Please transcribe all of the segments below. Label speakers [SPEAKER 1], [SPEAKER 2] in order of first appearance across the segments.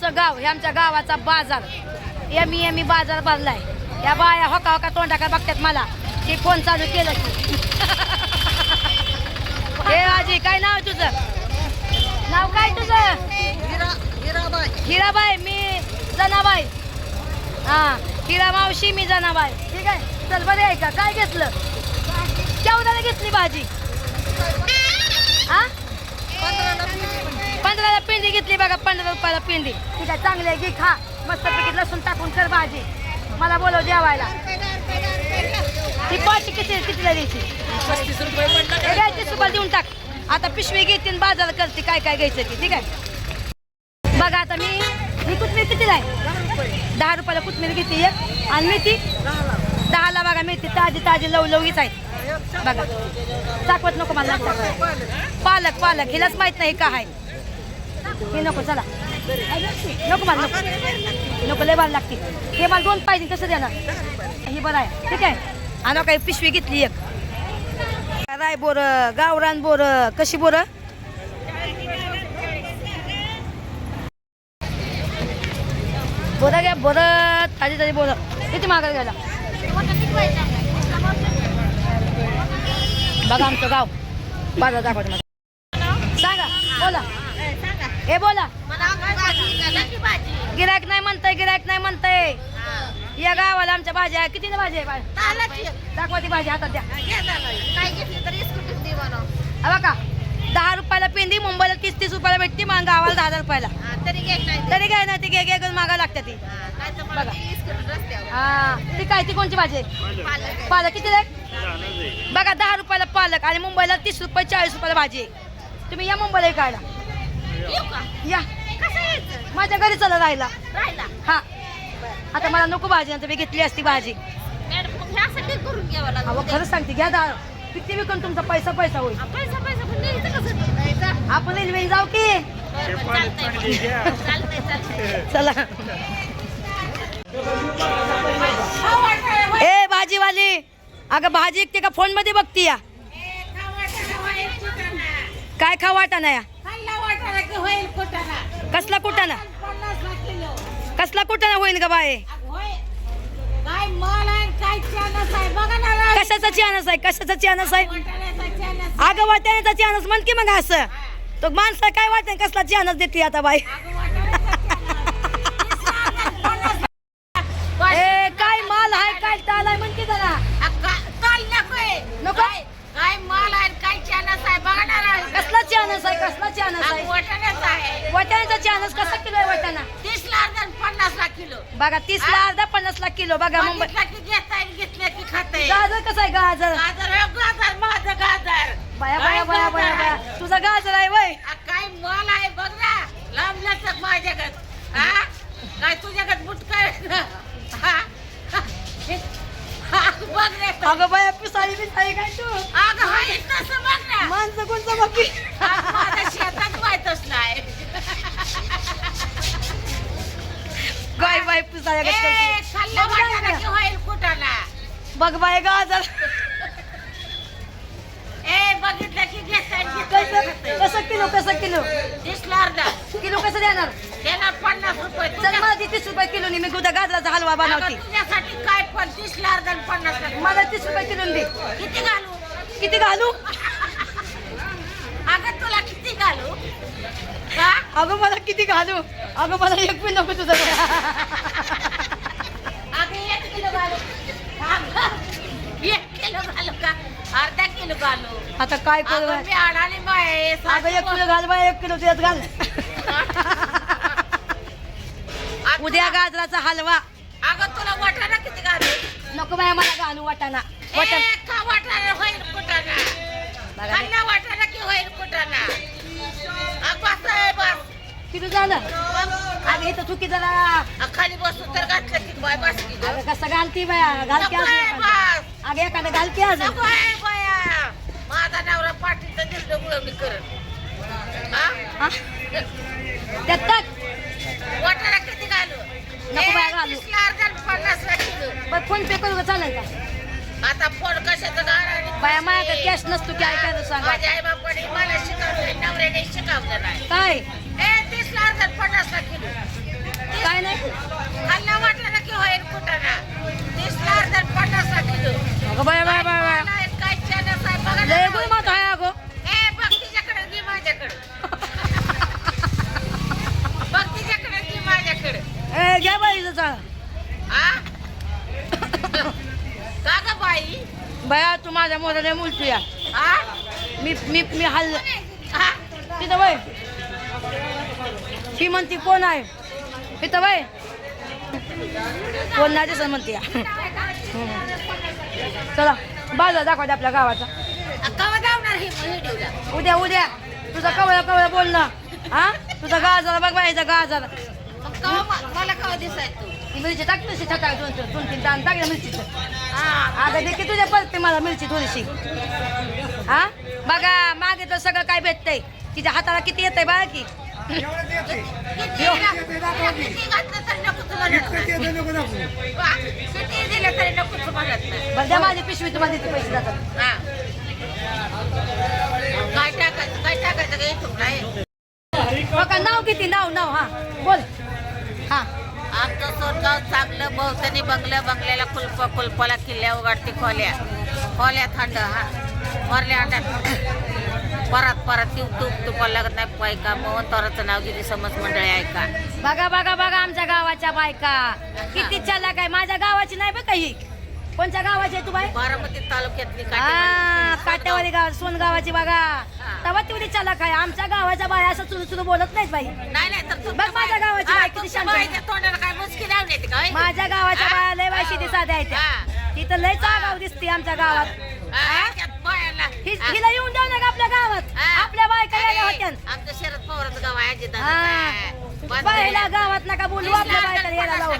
[SPEAKER 1] आमचं गाव, हे आमच्या गावाचा बाजार. एमी बाजार भरलाय. या बाया होका होका तोंडाकडे बघतात मला की फोन चालू केलं की. हे आजी काय नाव आहे तुझं? नाव काय तुझं? हिराबाई. मी जनाबाई. हा हिरा मावशी, मी जनाबाई. ठीक आहे, चल बरे आहे का? काय घेतलं? केवढ्याला घेतली भाजी? हा 15ला पिंडी घेतली बघा. 15 रुपयाला पिंडी. ठीक आहे, चांगली आहे, घे खा. मस्त पैकी लसूण टाकून कर भाजी. मला बोलव जेवायला. ती पाच कितीला द्यायची?
[SPEAKER 2] 35 रुपये म्हणलं.
[SPEAKER 1] 30 रुपये देऊन टाक. आता पिशवी घेते बाजार करते काय काय घ्यायचं की. ठीक आहे, बघा आता मी कोथमीर कितीला आहे? 10 रुपयाला कोथमीर घेते एक. आणि मेथी 10ला बघा. मेथी ताजी लवलवीच आहे बघा. दाखवत नको मला. पालक हिलाच माहित नाही का आहे. हे नको, चला नको मला, नको लय बाल लागते. हे मला 2 पाहिजे, कसं देणार? हे बरं आहे. ठीक आहे, आणि काही पिशवी घेतली एक. राय बोर, गावरान बोर. कशी बोर? बोरा घ्या, बोर ताजी बोर. किती मागायला गेला बघा आमचं गाव. बाजार दाखवते मला. सांगा, बोला. हे बोला. गिरायक नाही म्हणताय. या गावाला आमच्या भाज्या कितीला भाजी आहे? दाखवा ती भाजी हातात द्या. बघा 10 रुपयाला पेंडी. मुंबईला 30 रुपयाला भेटते. मग गावाला 10 रुपयाला. तरी काय नाही, ती घे मागा लागते ती. बघा हा ती काय, ती कोणची भाजी आहे? पालक कितीला आहे बघा? 10 रुपयाला पालक. आणि मुंबईला 30 रुपये 40 रुपयाला भाजी आहे. तुम्ही या मुंबईला काढा. या माझ्या घरी चला राहिला. हा आता मला नको भाजी, तुम्ही घेतली असती भाजी. खरंच सांगते, घ्या. किती विकून तुमचा पैसा होईल. आपण रेल्वे जाऊ की. चला. ए भाजीवाली, अगं भाजी एकते का फोन मध्ये बघती या? काय खा वाटाणा या? कसला कुटाणा? कसला कुटाणा होईन का बाय? कशाचा चानस आहे? अगं वाटाण्याचा चानस म्हण की. मग असं तो माणसा काय वाटण कसला चानस देते आता बाई? ए काय माल आहे, काय ताल आहे म्हण की जरा. नको
[SPEAKER 2] काय माल आहे, काय चानस आहे बघणार आहे.
[SPEAKER 1] कसला चानस आहे? वाटाण्याचा चानस कसा किलो आहे वाटाणा?
[SPEAKER 2] 30 ला अर्धा 50 ला किलो
[SPEAKER 1] बघा. 30 ला अर्धा 50 ला किलो बघा. मुंबई
[SPEAKER 2] घेतलं की खाते.
[SPEAKER 1] गाजर कसं आहे? गाजर
[SPEAKER 2] माझं गाजर.
[SPEAKER 1] बाया तुझा गाजर आहे वय.
[SPEAKER 2] काय माल आहे बघ ना. लांबल्याच माझ्याकडे. हा काय तुझ्याकडे बुटका बघ रे.
[SPEAKER 1] अगं बाया पिसाळी काय तू?
[SPEAKER 2] अगं हाय तसं बघ ना.
[SPEAKER 1] माणसं कोणतं बघी.
[SPEAKER 2] माझ्या शेतात माहितच नाही.
[SPEAKER 1] बाय पिसाळ्या
[SPEAKER 2] खाल्लं वाटाणा की होईल कुटाणा.
[SPEAKER 1] बघ बाय गाजर.
[SPEAKER 2] बघितलं की
[SPEAKER 1] कसं किलो?
[SPEAKER 2] 30 ला अर्धा
[SPEAKER 1] किलो कसं देणार?
[SPEAKER 2] देणार 50 रुपये.
[SPEAKER 1] चल मला 30 रुपये किलो मी गुदा गाजराचा हलवा बनवते.
[SPEAKER 2] तुझ्यासाठी काय पण 30 ला अर्धा 50 ला.
[SPEAKER 1] मला 30 रुपये किलो दे. किती घालू?
[SPEAKER 2] अगं तुला किती घालू का?
[SPEAKER 1] अगं मला किती घालू? अगं मला एक पण नको तुझं.
[SPEAKER 2] अगं 1 किलो घालू. 1 किलो घालू का? अर्धा किलो घालू.
[SPEAKER 1] आता काय करू?
[SPEAKER 2] मी अडाणी बाय.
[SPEAKER 1] अगं 1 किलो घाल बाय. 1 किलो त्यात घाल. उद्या गाजराचा हलवा.
[SPEAKER 2] अगं तुला वाटाणा किती घालू?
[SPEAKER 1] नको बाय मला घालू वाटाणा.
[SPEAKER 2] का वाटाणा होईल कुटाणा. खाल्ला वाटाणा की होईल कुटाणा. बस
[SPEAKER 1] किती झालं? अगं इथं चुकी जरा
[SPEAKER 2] खाली बसून तर घातलं की बाय बस की.
[SPEAKER 1] अगं कसं घालती बाया? घाल की अगं एखादं घाल की आज.
[SPEAKER 2] माझा नवरा पाठीचं दिल गुळवणी करत.
[SPEAKER 1] त्यात टाक.
[SPEAKER 2] वाटाणा किती घालू?
[SPEAKER 1] नको बाया घालू.
[SPEAKER 2] 30 ला अर्धा 50 ला किलो.
[SPEAKER 1] पण फोन पे करू का चालेल का?
[SPEAKER 2] आता फोन कशाचं गाणं?
[SPEAKER 1] बाया माझ्याकडे कॅश नसतो की ऐकायचं सांगा.
[SPEAKER 2] माझ्या आई बापाने मला शिकवलं, नवऱ्याने शिकवलं नाही.
[SPEAKER 1] काय
[SPEAKER 2] 30 ला अर्धा 50 ला किलो.
[SPEAKER 1] जाळ
[SPEAKER 2] हा का ग बाई
[SPEAKER 1] बया तू माझ्या मोराला मुलतू या
[SPEAKER 2] हा
[SPEAKER 1] मी मी मी हल्ल
[SPEAKER 2] हा
[SPEAKER 1] तिथं बाय ही म्हणती कोण आहे तिथं बाय कोण नाही दिसत म्हणते या. चला बाजार दाखवा दे आपल्या गावाचा
[SPEAKER 2] कवा जाणार हे व्हिडिओला
[SPEAKER 1] उद्या उद्या तुझा कवळा कवळा बोल ना हा तुझा गाजर बघ बायचा गाजर
[SPEAKER 2] मग कवा मला कवा दिसाय तू
[SPEAKER 1] ती मिरची टाक तशी छटा दोन तीन दाण टाक ना मिरचीचं
[SPEAKER 2] हा
[SPEAKER 1] आता देखील तुझ्या पडते मला मिरची थोडीशी हा बघा मागितलं सगळं काय भेटतंय तिच्या हाताला किती येतंय बघा की
[SPEAKER 2] किती घातलं तरी नको तुला किती दिलं तरी नको तुम्हाला
[SPEAKER 1] बरं द्या माझी पिशवी तुम्हाला देते पैसे जातात
[SPEAKER 2] हा काय टाकायचं का इथून नाही
[SPEAKER 1] बघा नाव किती नाव नाव हा बोल हा
[SPEAKER 2] आमचं सोनगाव चांगलं बहुतनी बंगल्याला कुलपाला किल्ल्या उघडते खोल्या थंड हा मरल्या अंड्यात परत तुपाला लागत नाही पायका मोहन तोराचं नाव गेली समज मंडळी ऐका
[SPEAKER 1] बघा बघा बघा आमच्या गावाच्या बायका किती चालाक आहे माझ्या गावाची नाही बघ ही कोणत्या गावाची आहे तू बाई
[SPEAKER 2] बारामती तालुक्यातली
[SPEAKER 1] हा काट्यावाडी गाव सोन गावाची बघा तेव्हा तेवढी चालाक आहे आमच्या गावाच्या बाया असं चुरू बोलत नाहीत बाई
[SPEAKER 2] नाही तर
[SPEAKER 1] बघ माझ्या गावाची बाई किती शांत आहे.
[SPEAKER 2] तोंडाला काय मुसकी लावली येते काय
[SPEAKER 1] माझ्या गावाच्या बाया लय बाई शेती साध्या आहेत तिथं लय गाव दिसते आमच्या गावात हिला येऊन द्याव ना का आपल्या गावात आपल्या बायका यायला होत्या
[SPEAKER 2] आमचं शरद पवारचं गाव आहे
[SPEAKER 1] बायला गावात नका बोलू आपल्या बायका यायला लावून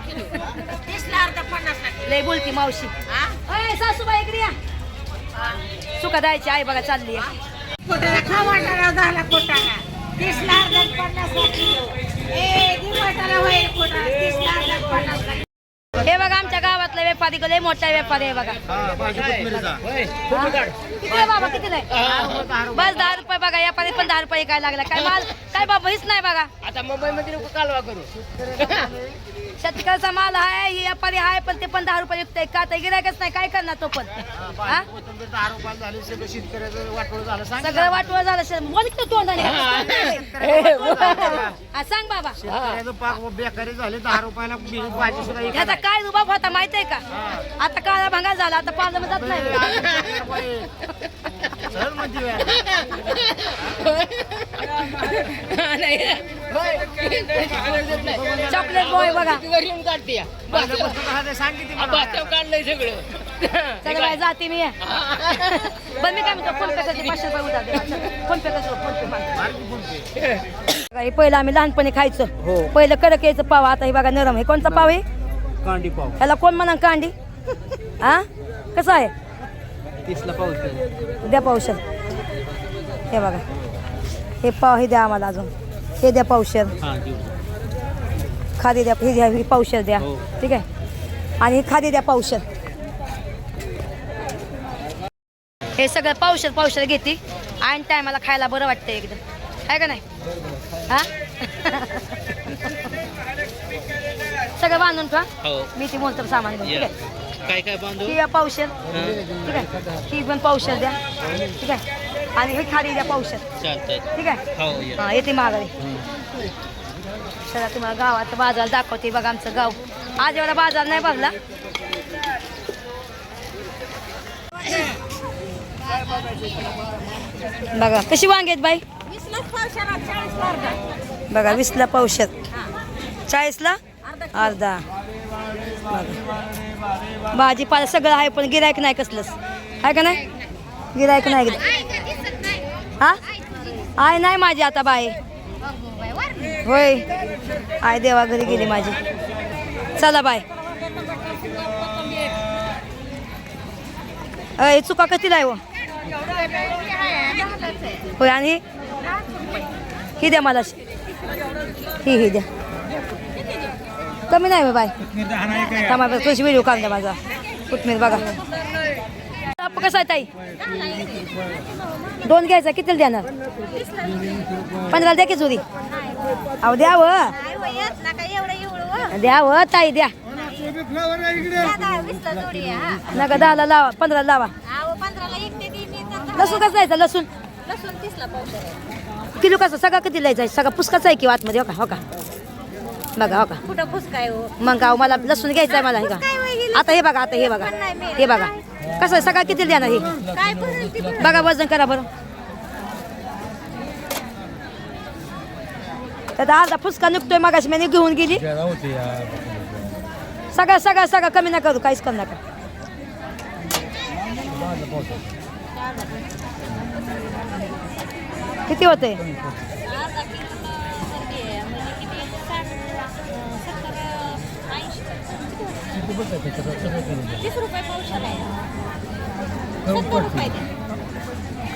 [SPEAKER 2] 30 ला अर्धा 50 ला
[SPEAKER 1] लय बोलती मावशी
[SPEAKER 2] हा?
[SPEAKER 1] अय सासूबाई इकडे या सुका द्यायची आई बघा चालली
[SPEAKER 2] कोटाला खवाटाला झाला कोटाला 30 ला अर्धा 50 ला किलो दिवटाला होईल कोटाला 30 ला अर्धा 50 ला
[SPEAKER 1] हे बघा आमच्या गावातला व्यापारी लय मोठा व्यापारी आहे बघा किती आहे बाबा किती नाही बस 10 रुपये बघा व्यापारी पण 10 रुपये काय लागला काय माल काय बाबा हीच नाही बघा
[SPEAKER 3] आता मुंबईमध्ये नको कालवा करू
[SPEAKER 1] शेतकऱ्याचा माल आहे ही व्यापारी आहे पण ते पण 10 रुपये विकतय का तर गिरायकच नाही काय करणार तो पण हा?
[SPEAKER 3] 10 रुपये झाले सगळं शेतकऱ्याचं वाटोळ झालं सांग
[SPEAKER 1] सगळं वाटवं झालं बोल की तू तोंडाने हा, सांग बाबा
[SPEAKER 3] शेतकऱ्याचं पाक बेकारी झाले 10 रुपयाला भाजी सुद्धा एक
[SPEAKER 1] याचा काय रुबाब होता माहित आहे का आता काळा भांगा झाला आता पार्लर जात नाही
[SPEAKER 3] सहज म्हणते
[SPEAKER 1] चॉकलेट बॉय बघा
[SPEAKER 3] सांगितलं
[SPEAKER 4] काढलंय सगळं
[SPEAKER 1] सगळं बाई जाते मी पण मी काय म्हणतो फोन पे करते 500 रुपये उधार दे फोन पे करतो फोन पे पहिलं आम्ही लहानपणी खायचं पहिलं कडक यायचं पाव आता हे बघा नरम आहे कोणता पाव आहे
[SPEAKER 3] कांडी पाव
[SPEAKER 1] ह्याला कोण म्हणा कांडी हा कसं आहे
[SPEAKER 3] 30 ला पाऊस
[SPEAKER 1] द्या पावशर हे बघा हे पाव हे द्या आम्हाला अजून हे द्या पावशर खादी द्या हे द्या ही पावशर द्या ठीक आहे आणि ही खादी द्या पावशर हे सगळं पावशर घेते आणि टायमाला खायला बरं वाटतं एकदम आहे का नाही हा सगळं बांधून ठेवा मी ती मोलचं सामान घेऊन ठीक आहे
[SPEAKER 4] काय काय बांधू
[SPEAKER 1] ही पावशर ठीक आहे ही पण पावशर द्या ठीक आहे आणि ही खाली द्या पावशर
[SPEAKER 4] चालतंय
[SPEAKER 1] ठीक आहे
[SPEAKER 4] हो
[SPEAKER 1] हा येते माघारी चला तुम्हाला गावात बाजार दाखवते बघा आमचं गाव आज एवढा बाजार नाही बघला बघा कशी वांगी आहेत बाई बघा 20 ला पावशर 40 ला अर्धा बघा भाजीपाला सगळं आहे पण गिरायक नाही कसलंच आहे का नाही गिरायक नाही हा आय नाही माझी आता बाई होय आय देवा घरी गेली माझी चला बाय अय चुका कितीला आहे हो होय आणि ही द्या मला ही द्या कमी नाही बाय थांबा तुझी व्हिडिओ काढ द्या माझा कोथमीर बघा कसं आहे ताई 2 घ्यायचा कितीला देणार 15 द्या की चुरी अहो द्यावं द्यावं ताई द्या नका 10 ला लावा 15 लावा लसूण कसं जायचं लसूण किलो कसं सगळं किती लिहायचं सगळं पुस्तकाचं आहे की आतमध्ये हो का बघा हो का
[SPEAKER 2] कुठं फुसकाय हो
[SPEAKER 1] मग गाव मला लसूण घ्यायचं आहे मला हे का आता हे बघा आता हे बघा हे बघा कसं आहे सगळं किती द्या ना हे
[SPEAKER 2] काय करेल ती
[SPEAKER 1] बघा वजन करा बरं त्याचा अर्धा फुसका निघतोय मगाशी मी घेऊन गेली सगळं कमी नका करू काहीच कमी नका किती होते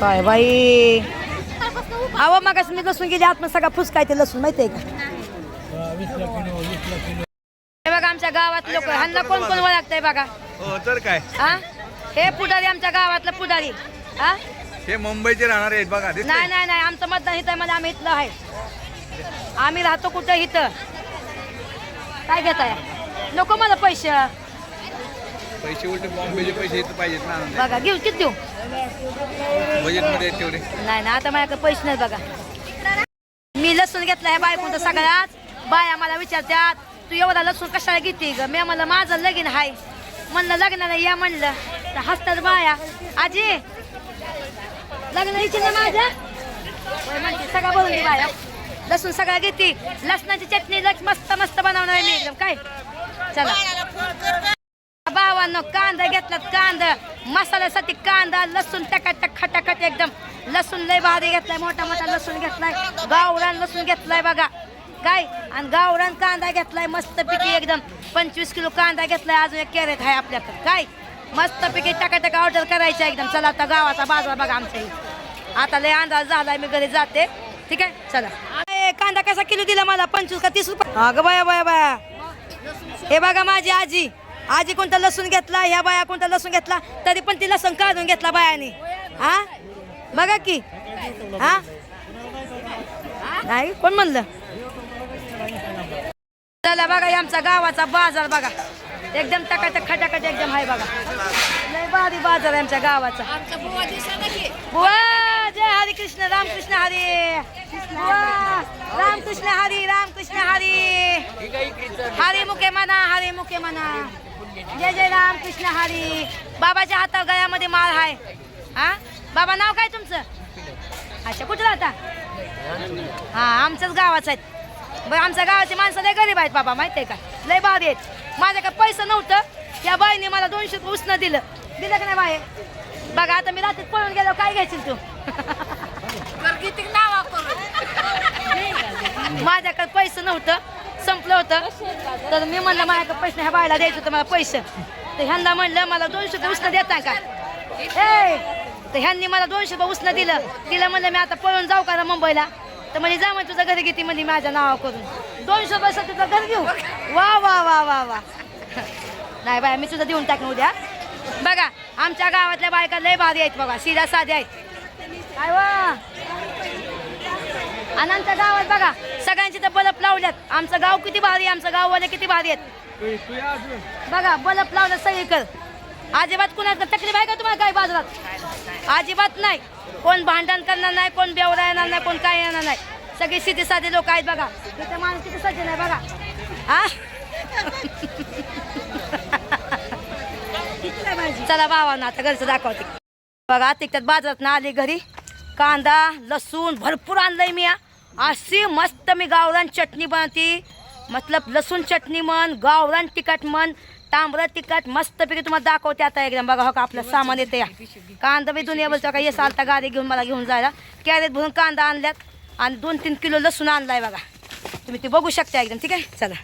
[SPEAKER 1] काय बाई अहो मगाशी मी लसूण गेली आत सगळा फुसका ते लसूण माहितीये का हे बघा आमच्या गावात लोक ह्यांना कोण कोण ओळखतंय बघा
[SPEAKER 5] हो तर काय
[SPEAKER 1] हा हे पुढारी आमच्या गावातलं पुढारी हा
[SPEAKER 5] हे मुंबईचे राहणार आहेत बघा दिसतंय?
[SPEAKER 1] नाही आमचं मतदान इथं आहे, म्हणजे आम्ही इथलं आहे आम्ही राहतो कुठं इथं काय घेताय नको मला पैसे
[SPEAKER 5] पैसे उलटे बॉम्बेचे पैसे इथं पाहिजेत ना
[SPEAKER 1] बघा घेऊ किती देऊ
[SPEAKER 5] बजेटमध्ये आहेत तेवढे
[SPEAKER 1] नाही आता माझ्याकडे पैसे नाही बघा मी लसूण घेतला आहे बायकून तर सगळ्यात बाया मला विचारतात तू एवढा लसूण कशाला घेते ग मी म्हणलं माझं लगीन आहे म्हणलं लग्नाला या म्हणलं तर हसतात बाया आजी लग्न इच्छित ना माझ्या म्हणते सगळं बोलून घे बाया लसूण सगळं घेते लसणाची चटणी मस्त मस्त बनवणार आहे मी एकदम काय चला भावांनो कांदा घेतलात कांदा मसाल्यासाठी कांदा लसूण टकाटक खटाखट एकदम लसूण लय भारी घेतलाय मोठा मोठा लसूण घेतलाय गावरान लसूण घेतलाय बघा काय आणि गावरान कांदा घेतलाय मस्त पिकी एकदम 25 किलो कांदा घेतलाय अजून एक कॅरेट आहे आपल्याकडे काय मस्त पिकी टकाटक ऑर्डर करायचं एकदम चला आता गावाचा बाजार बघा आमच्या इथे आता लय अंदाज झालाय मी घरी जाते ठीक आहे चला कांदा कसा किलो दिला मला 25 का 30 रुपये अगं बाया हे बघा माझी आजी कोणता लसूण घेतला ह्या बाया कोणता लसूण घेतला तरी पण ती लसूण काढून घेतला बायाने हा बघा की हा नाही कोण म्हणलं चला बघा आमचा गावाचा बाजार बघा एकदम टकाटक खटाखट एकदम आहे बघा लय भारी बाजार आहे आमच्या गावाचा बुवा जय हरी कृष्ण रामकृष्ण हरी बुवा रामकृष्ण हरी हरी मुखे म्हणा जय जय राम कृष्ण हरी बाबाच्या हातावर गळ्यामध्ये माळ आहे हा बाबा नाव काय तुमचं अच्छा कुठं राहता हा आमच्याच गावाचं आहे बरं आमच्या गावाची माणसं लय गरीब आहेत बाबा माहिती आहे का लय भारी आहेत माझ्याकडे पैसे नव्हतं त्या बाईने मला 200 रुपये उसनं दिलं का नाही बाई बघा आता मी रात्रीत पळून गेलो काय घ्यायची तू माझ्याकडे पैसे नव्हतं संपलं होतं तर मी म्हणलं माझ्याकडे पैसे ह्या बायला द्यायचं होतं मला पैसे तर ह्यांना म्हणलं मला 200 रुपये उसनं देता का तर ह्यांनी मला 200 रुपये उसनं दिलं म्हणलं मी आता पळून जाऊ का मुंबईला तर म्हणजे जा म्हणजे तुझं घरी घेते म्हणजे माझ्या नावा करून 200 रुपये तुझं घर घेऊ वा नाही बाय मी तुझं देऊन टाकून उद्या बघा आमच्या गावातल्या बायका लय भारी आहेत बघा सीधा साध्या आहेत काय वा आणि आमच्या गावात बघा सगळ्यांची तर बल्ब लावल्यात आमचं गाव किती भारी आमचं गाववाले किती भारी आहेत बघा बल्ब लावल्यात सगळीकडे अजिबात कुणाला तकलीफ आहे का तुम्हाला काय बाजारात अजिबात नाही कोण भांडण करणार नाही कोण बेवरा येणार नाही कोण काय येणार नाही सगळे सीधे साधे लोक आहेत बघा तिथे माणूस किती सज्जन आहे बघा हा चला भावांना आता घरचं दाखवते बघा तिकट बाजारात ना आली घरी कांदा लसूण भरपूर आणलंय मी अशी मस्त मी गावरान चटणी बनवते मतलब लसूण चटणी म्हण गावरान तिखट म्हण तांबडं तिखट मस्तपैकी तुम्हाला दाखवते आता एकदम बघा हो का आपलं सामान येतं या कांदा बी दुनिया बोलतो का ये चालता गाडी घेऊन जायला कॅरेट भरून कांदा आणल्यात आणि 2-3 किलो लसूण आणलाय बघा तुम्ही ते बघू शकता एकदम ठीक आहे चला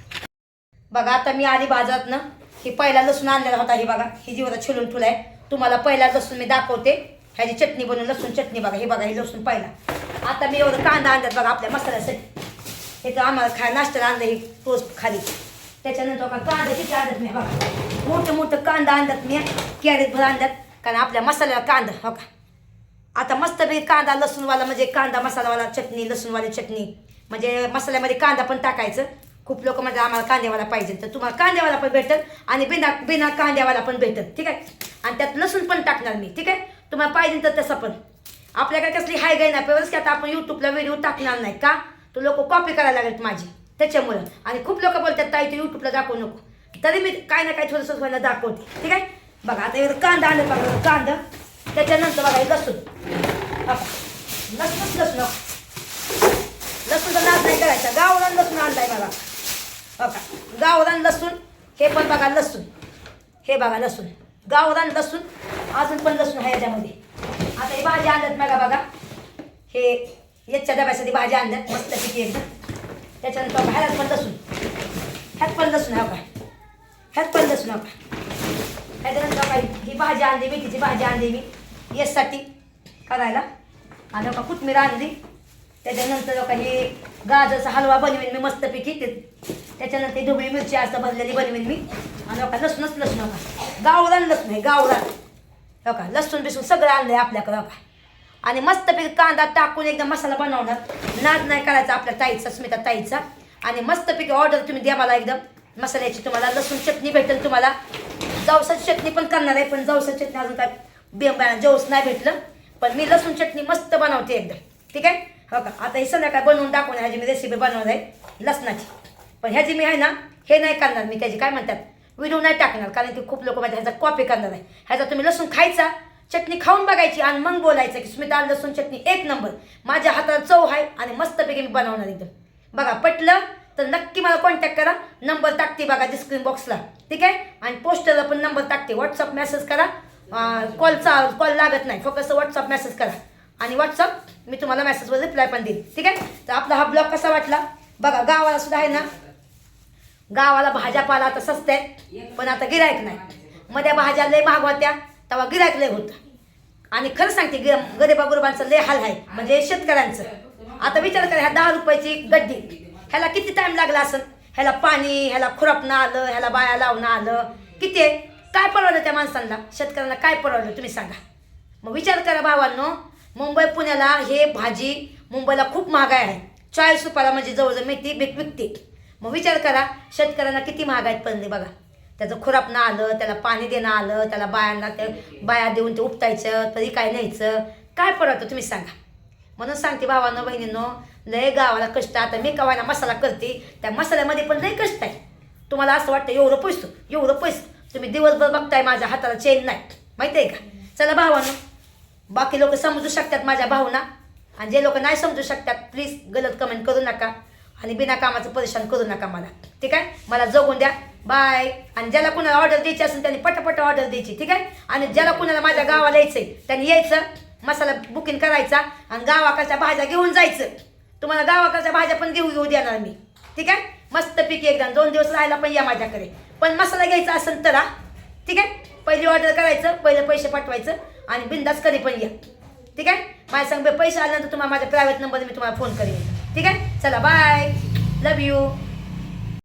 [SPEAKER 1] बघा आता मी आली बाजारात ना ही पहिला लसूण आणलेला होता ही बघा ही जी होता छिलून ठुलाय तुम्हाला पहिला लसूण मी दाखवते ह्याची चटणी बनवून लसूण चटणी बघा हे बघा ही लसूण पहिला आता मी एवढं कांदा आणल्यात बघा आपल्या मसाल्यासाठी हे तर आम्हाला नाश्त्याला आणलं ही टोस्ट खाली त्याच्यानंतर कांदा किती आणत मी बघा मोठं कांदा आणतात मी कॅरेट भर आणतात कारण आपल्या मसाल्याला कांदा हो का आता मस्तपैकी कांदा लसूणवाला म्हणजे कांदा मसालावाला चटणी लसूणवाली चटणी म्हणजे मसाल्यामध्ये कांदा पण टाकायचं खूप लोक म्हणजे आम्हाला कांद्यावाला पाहिजे तर तुम्हाला कांद्यावाला पण भेटेल आणि बिना कांद्यावाला पण भेटेल ठीक आहे आणि त्यात लसूण पण टाकणार मी ठीक आहे तुम्हाला पाहिजे तर तसं पण आपल्याकडे कसली हाय गाय नाही पेवरच की आता आपण यूट्यूबला व्हिडिओ टाकणार नाही का तो लोक कॉपी करायला लागेल माझी त्याच्यामुळं. आणि खूप लोक बोलतात ताई तू यूट्यूबला दाखवू नको, तरी मी काय ना काय थोडंसं व्हायला दाखवते. ठीक आहे. बघा आता इकडं कांदा आणलं बघा, कांदा त्याच्यानंतर बघा हे लसूण, लसूण लसूणचा नाद नाही करायचा. गावरान लसूण आणलाय बघा, बघा गावरान लसूण. हे पण बघा लसूण, हे बघा लसूण, गावरान लसूण. अजून पण लसूण आहे याच्यामध्ये. आता ही भाजी आणल्यात बघा, बघा हे याच्या डब्यासाठी भाजी आणल्यात मस्त किती एकदम. त्याच्यानंतर ह्यात पण लसूण, ह्यात पण लसूण आहे बघा, ह्यात पण लसूण आहे बघा. त्याच्यानंतर काही ही भाजी आणली, मेथीची भाजी आणली मी यासाठी करायला. आणि बघा कोथिंबीर आणली. त्याच्यानंतर काही गाजरचा हलवा बनवेन मी मस्तपैकी. त्याच्यानंतर ढोबळी मिरची असं भरलेली बनवेन मी. आणि बघा लसूणच लसूण बघा, गावरान लसूण आहे, गावरान. बघा लसूण बिसून सगळं आणलंय आपल्याकडं बघा. आणि मस्तपैकी कांदा टाकून एकदम मसाला बनवणार. नाद नाही करायचा आपल्या ताईचा, स्मिता ताईचा. आणि मस्तपैकी ऑर्डर तुम्ही द्या मला एकदम मसाल्याची. तुम्हाला लसूण चटणी भेटेल, तुम्हाला जवसाची चटणी पण करणार आहे. पण जवसाची चटणी अजून काय जवस नाही भेटलं. पण मी लसूण चटणी मस्त बनवते एकदम. ठीक आहे. हो का. आता ही संध्याकाळ बनवून दाखवणार, ह्याची मी रेसिपी बनवणार आहे लसणाची. पण ह्याची मी आहे ना हे नाही करणार मी, त्याची काय म्हणतात व्हिडिओ नाही टाकणार. कारण की खूप लोक माझ्या ह्याचा कॉपी करणार आहे. ह्याचा तुम्ही लसूण खायचा, चटणी खाऊन बघायची आणि मग बोलायचं की स्मिता लसूण चटणी एक नंबर, माझ्या हाताला चव आहे आणि मस्तपैकी मी बनवणार एकदम. बघा पटलं तर नक्की मला कॉन्टॅक्ट करा. नंबर टाकते बघा डिस्क्रिप्शन बॉक्सला. ठीक आहे. आणि पोस्टरला पण नंबर टाकते. व्हॉट्सअप मेसेज करा. कॉल लागत नाही, फक्त व्हॉट्सअप मेसेज करा. आणि व्हॉट्सअप मी तुम्हाला मेसेजवर रिप्लाय पण देईल. ठीक आहे. तर आपला हा ब्लॉग कसा वाटला बघा. गावाला सुद्धा आहे ना, गावाला भाज्यापाला आता स्वस्त आहे, पण आता गिरायक नाही. मध्ये भाज्या लय महाग होत्या तेव्हा गिरायक लय होतं. आणि खरं सांगते गरिबा गुरुबांचं लय हाल आहे, म्हणजे शेतकऱ्यांचं. आता विचार करा, ह्या 10 रुपयाची गड्डी ह्याला किती टाइम लागला असेल. ह्याला पाणी, ह्याला खुरपणं आलं, ह्याला बाया लावणं आलं, किती आहे. काय परवडलं त्या माणसांना, शेतकऱ्यांना काय परवडलं तुम्ही सांगा. मग विचार करा भावांनो. मुंबई पुण्याला हे भाजी मुंबईला खूप महागाई आहे. 40 रुपयाला म्हणजे जवळजवळ मेथी विकते. मग विचार करा शेतकऱ्यांना किती महागाईत पडली बघा. त्याचं खुरापणं आलं, त्याला पाणी देणं आलं, त्याला बायांना ते बाया देऊन ते उपटायचं, तरी काय न्यायचं, काय परवडतं तुम्ही सांगा. म्हणून सांगते भावांनो बहिणींनो, लय गावाला कष्ट. आता मी कवायला मसाला करते, त्या मसाल्यामध्ये पण लय कष्ट आहे. तुम्हाला असं वाटतं एवढं पैसं तुम्ही दिवसभर बघताय, माझ्या हाताला चेन नाही, माहिती आहे का. चला भावांनो, बाकी लोक समजू शकतात माझ्या भावना. आणि जे लोक नाही समजू शकतात प्लीज गलत कमेंट करू नका आणि बिना कामाचं परेशान करू नका मला. ठीक आहे. मला जगून द्या. बाय. आणि ज्याला कुणाला ऑर्डर द्यायची असेल त्यांनी पटापट ऑर्डर द्यायची. ठीक आहे. आणि ज्याला कुणाला माझ्या गावाला यायचंय त्यांनी यायचं, मसाला बुकिंग करायचा आणि गावाकडच्या भाज्या घेऊन जायचं. तुम्हाला गावाकडच्या भाज्या पण घेऊ देणार मी. ठीक आहे. मस्तपैकी एकदा 2 दिवस राहायला पण या माझ्याकडे. पण मसाला घ्यायचा असेल तर ठीक आहे. पहिली ऑर्डर करायचं, पहिले पैसे पाठवायचं आणि बिंदास कधी पण या. ठीक आहे. माझ्या सांग पैसे आल्यानंतर तुम्हाला माझ्या प्रायव्हेट नंबरने मी तुम्हाला फोन करेन. ठीक आहे. चला बाय. Love you.